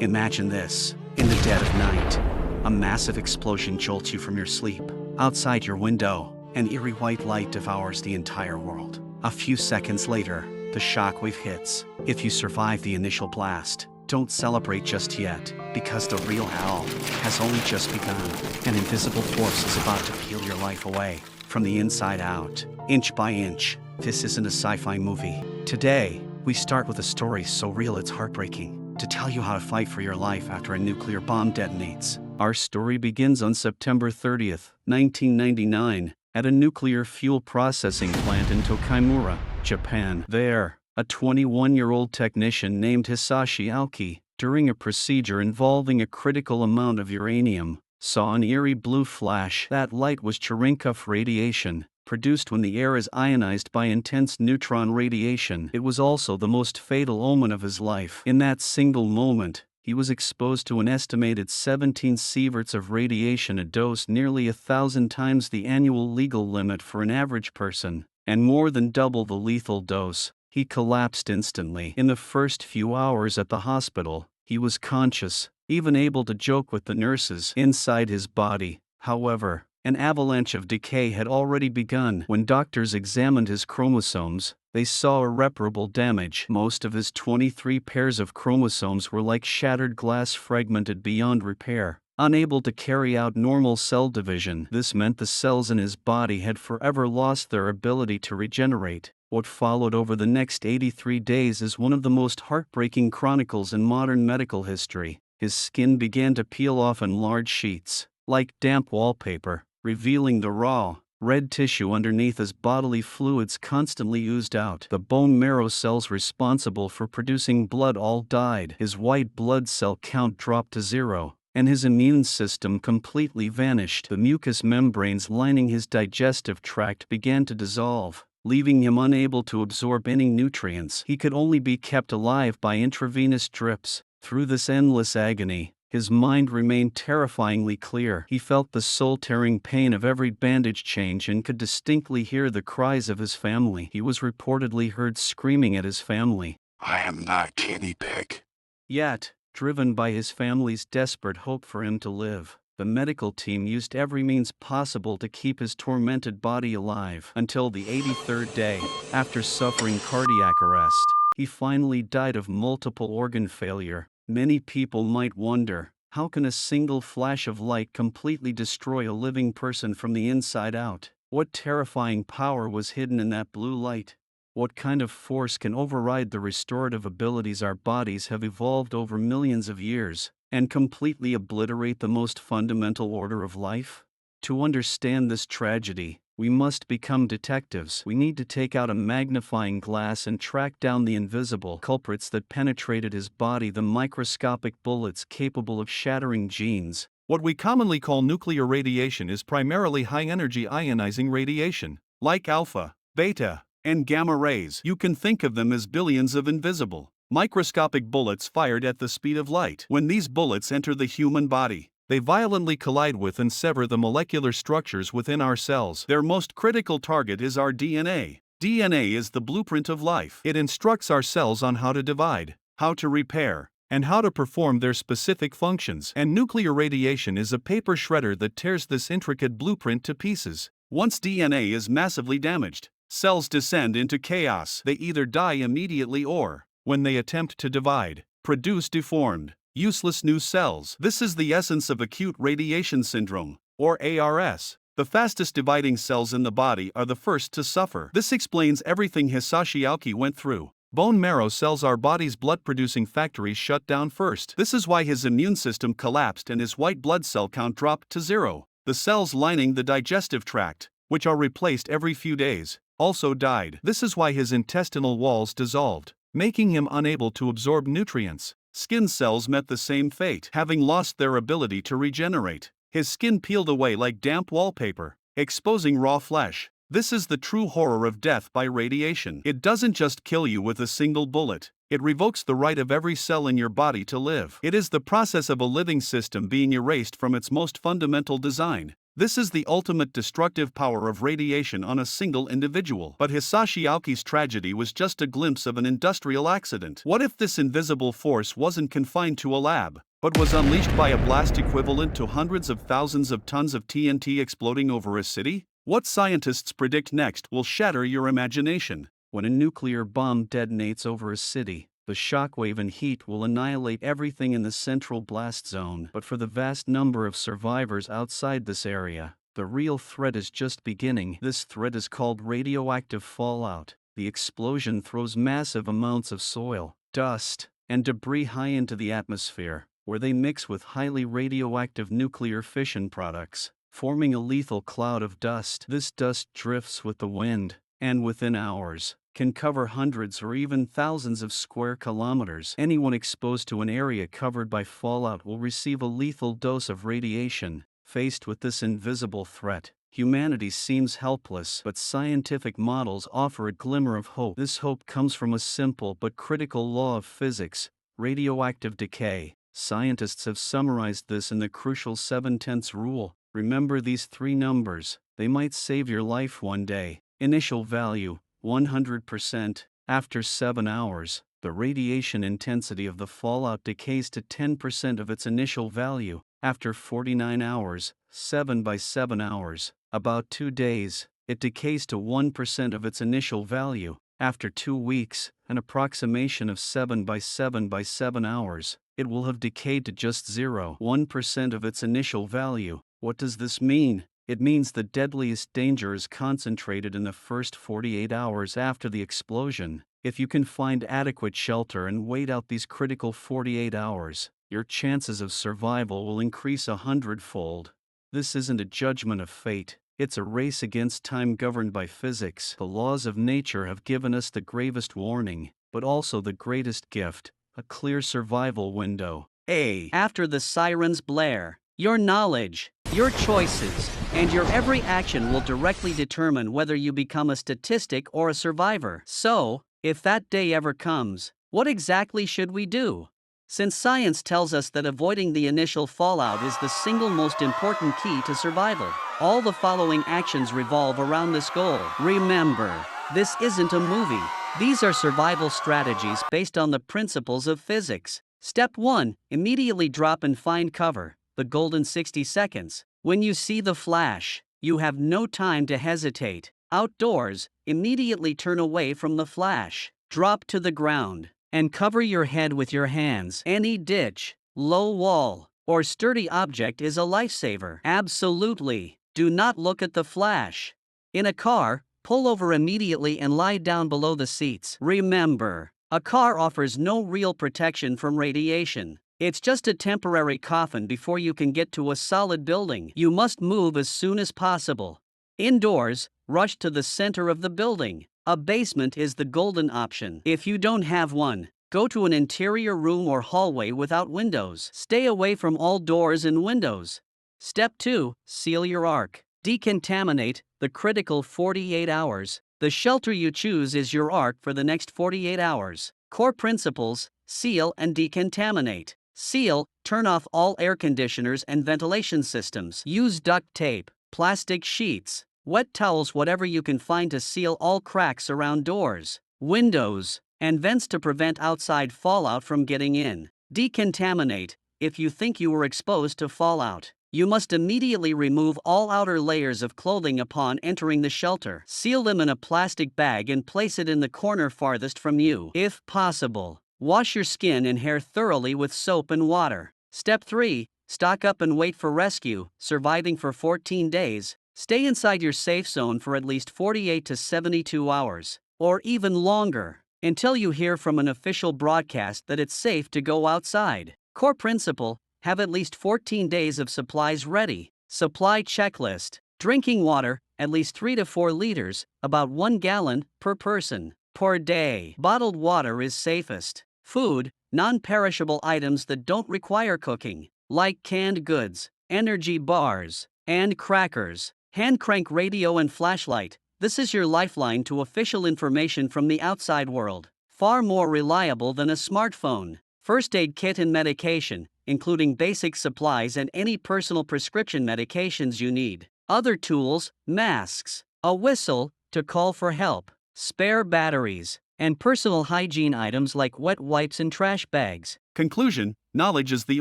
Imagine this. In the dead of night, a massive explosion jolts you from your sleep. Outside your window, an eerie white light devours the entire world. A few seconds later, the shockwave hits. If you survive the initial blast, don't celebrate just yet, because the real hell has only just begun. An invisible force is about to peel your life away, from the inside out, inch by inch. This isn't a sci-fi movie. Today, we start with a story so real it's heartbreaking, to tell you how to fight for your life after a nuclear bomb detonates. Our story begins on September 30th, 1999, at a nuclear fuel processing plant in Tokaimura, Japan. There, a 21-year-old technician named Hisashi Ouchi, during a procedure involving a critical amount of uranium, saw an eerie blue flash. That light was Cherenkov radiation, produced when the air is ionized by intense neutron radiation. It was also the most fatal omen of his life. In that single moment, he was exposed to an estimated 17 sieverts of radiation, a dose nearly 1,000 times the annual legal limit for an average person, and more than double the lethal dose. He collapsed instantly. In the first few hours at the hospital, he was conscious, even able to joke with the nurses. Inside his body, however, an avalanche of decay had already begun. When doctors examined his chromosomes, they saw irreparable damage. Most of his 23 pairs of chromosomes were like shattered glass, fragmented beyond repair, unable to carry out normal cell division. This meant the cells in his body had forever lost their ability to regenerate. What followed over the next 83 days is one of the most heartbreaking chronicles in modern medical history. His skin began to peel off in large sheets, like damp wallpaper, revealing the raw, red tissue underneath as bodily fluids constantly oozed out. The bone marrow cells responsible for producing blood all died. His white blood cell count dropped to 0, and his immune system completely vanished. The mucous membranes lining his digestive tract began to dissolve, leaving him unable to absorb any nutrients. He could only be kept alive by intravenous drips. Through this endless agony, his mind remained terrifyingly clear. He felt the soul-tearing pain of every bandage change and could distinctly hear the cries of his family. He was reportedly heard screaming at his family, "I am not guinea pig." Yet, driven by his family's desperate hope for him to live, the medical team used every means possible to keep his tormented body alive. Until the 83rd day, after suffering cardiac arrest, he finally died of multiple organ failure. Many people might wonder, how can a single flash of light completely destroy a living person from the inside out? What terrifying power was hidden in that blue light? What kind of force can override the restorative abilities our bodies have evolved over millions of years, and completely obliterate the most fundamental order of life? To understand this tragedy, we must become detectives. We need to take out a magnifying glass and track down the invisible culprits that penetrated his body, the microscopic bullets capable of shattering genes. What we commonly call nuclear radiation is primarily high-energy ionizing radiation. Like alpha, beta, and gamma rays, you can think of them as billions of invisible, microscopic bullets fired at the speed of light. When these bullets enter the human body, they violently collide with and sever the molecular structures within our cells. Their most critical target is our DNA. DNA is the blueprint of life. It instructs our cells on how to divide, how to repair, and how to perform their specific functions. And nuclear radiation is a paper shredder that tears this intricate blueprint to pieces. Once DNA is massively damaged, cells descend into chaos. They either die immediately or, when they attempt to divide, produce deformed, useless new cells. This is the essence of acute radiation syndrome, or ARS. The fastest dividing cells in the body are the first to suffer. This explains everything Hisashi Ouchi went through. Bone marrow cells, our body's blood-producing factories, shut down first. This is why his immune system collapsed and his white blood cell count dropped to 0. The cells lining the digestive tract, which are replaced every few days, also died. This is why his intestinal walls dissolved, making him unable to absorb nutrients. Skin cells met the same fate, having lost their ability to regenerate. His skin peeled away like damp wallpaper, exposing raw flesh. This is the true horror of death by radiation. It doesn't just kill you with a single bullet. It revokes the right of every cell in your body to live. It is the process of a living system being erased from its most fundamental design. This is the ultimate destructive power of radiation on a single individual. But Hisashi Ouchi's tragedy was just a glimpse of an industrial accident. What if this invisible force wasn't confined to a lab, but was unleashed by a blast equivalent to hundreds of thousands of tons of TNT exploding over a city? What scientists predict next will shatter your imagination. When a nuclear bomb detonates over a city, the shockwave and heat will annihilate everything in the central blast zone. But for the vast number of survivors outside this area, the real threat is just beginning. This threat is called radioactive fallout. The explosion throws massive amounts of soil, dust, and debris high into the atmosphere, where they mix with highly radioactive nuclear fission products, forming a lethal cloud of dust. This dust drifts with the wind, and within hours, can cover hundreds or even thousands of square kilometers. Anyone exposed to an area covered by fallout will receive a lethal dose of radiation. Faced with this invisible threat, humanity seems helpless, but scientific models offer a glimmer of hope. This hope comes from a simple but critical law of physics: radioactive decay. Scientists have summarized this in the crucial 7/10 rule. Remember these three numbers, they might save your life one day. Initial value: 100%. After 7 hours, the radiation intensity of the fallout decays to 10% of its initial value. After 49 hours, 7 by 7 hours, about 2 days, it decays to 1% of its initial value. After 2 weeks, an approximation of 7 by 7 by 7 hours, it will have decayed to just 0.1% of its initial value. What does this mean? It means the deadliest danger is concentrated in the first 48 hours after the explosion. If you can find adequate shelter and wait out these critical 48 hours, your chances of survival will increase 100-fold. This isn't a judgment of fate, it's a race against time governed by physics. The laws of nature have given us the gravest warning, but also the greatest gift: a clear survival window. After the sirens blare, your knowledge, your choices, and your every action will directly determine whether you become a statistic or a survivor. So, if that day ever comes, what exactly should we do? Since science tells us that avoiding the initial fallout is the single most important key to survival, all the following actions revolve around this goal. Remember, this isn't a movie. These are survival strategies based on the principles of physics. Step 1. Immediately drop and find cover. The golden 60 seconds. When you see the flash, you have no time to hesitate. Outdoors, immediately turn away from the flash. Drop to the ground and cover your head with your hands. Any ditch, low wall, or sturdy object is a lifesaver. Absolutely. Do not look at the flash. In a car, pull over immediately and lie down below the seats. Remember, a car offers no real protection from radiation. It's just a temporary coffin before you can get to a solid building. You must move as soon as possible. Indoors, rush to the center of the building. A basement is the golden option. If you don't have one, go to an interior room or hallway without windows. Stay away from all doors and windows. Step 2. Seal your ark. Decontaminate, the critical 48 hours. The shelter you choose is your ark for the next 48 hours. Core principles: seal and decontaminate. Seal, turn off all air conditioners and ventilation systems. Use duct tape, plastic sheets, wet towels, whatever you can find to seal all cracks around doors, windows, and vents to prevent outside fallout from getting in. Decontaminate, if you think you were exposed to fallout, you must immediately remove all outer layers of clothing upon entering the shelter. Seal them in a plastic bag and place it in the corner farthest from you. If possible, wash your skin and hair thoroughly with soap and water. Step 3. Stock up and wait for rescue. Surviving for 14 days. Stay inside your safe zone for at least 48 to 72 hours, or even longer, until you hear from an official broadcast that it's safe to go outside. Core principle: have at least 14 days of supplies ready. Supply checklist: drinking water, at least 3 to 4 liters, about 1 gallon per person per day. Bottled water is safest. Food, non-perishable items that don't require cooking, like canned goods, energy bars, and crackers. Hand crank radio and flashlight: this is your lifeline to official information from the outside world, far more reliable than a smartphone. First aid kit and medication, including basic supplies and any personal prescription medications you need. Other tools: masks, a whistle to call for help, spare batteries, and personal hygiene items like wet wipes and trash bags. Conclusion: knowledge is the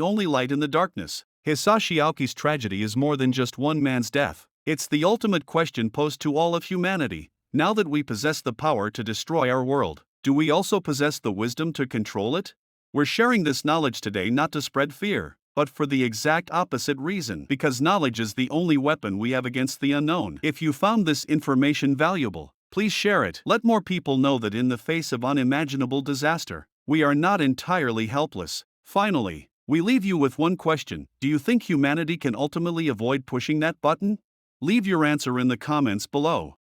only light in the darkness. Hisashi Ouchi's tragedy is more than just one man's death. It's the ultimate question posed to all of humanity. Now that we possess the power to destroy our world, do we also possess the wisdom to control it? We're sharing this knowledge today not to spread fear, but for the exact opposite reason, because knowledge is the only weapon we have against the unknown. If you found this information valuable, please share it. Let more people know that in the face of unimaginable disaster, we are not entirely helpless. Finally, we leave you with one question: do you think humanity can ultimately avoid pushing that button? Leave your answer in the comments below.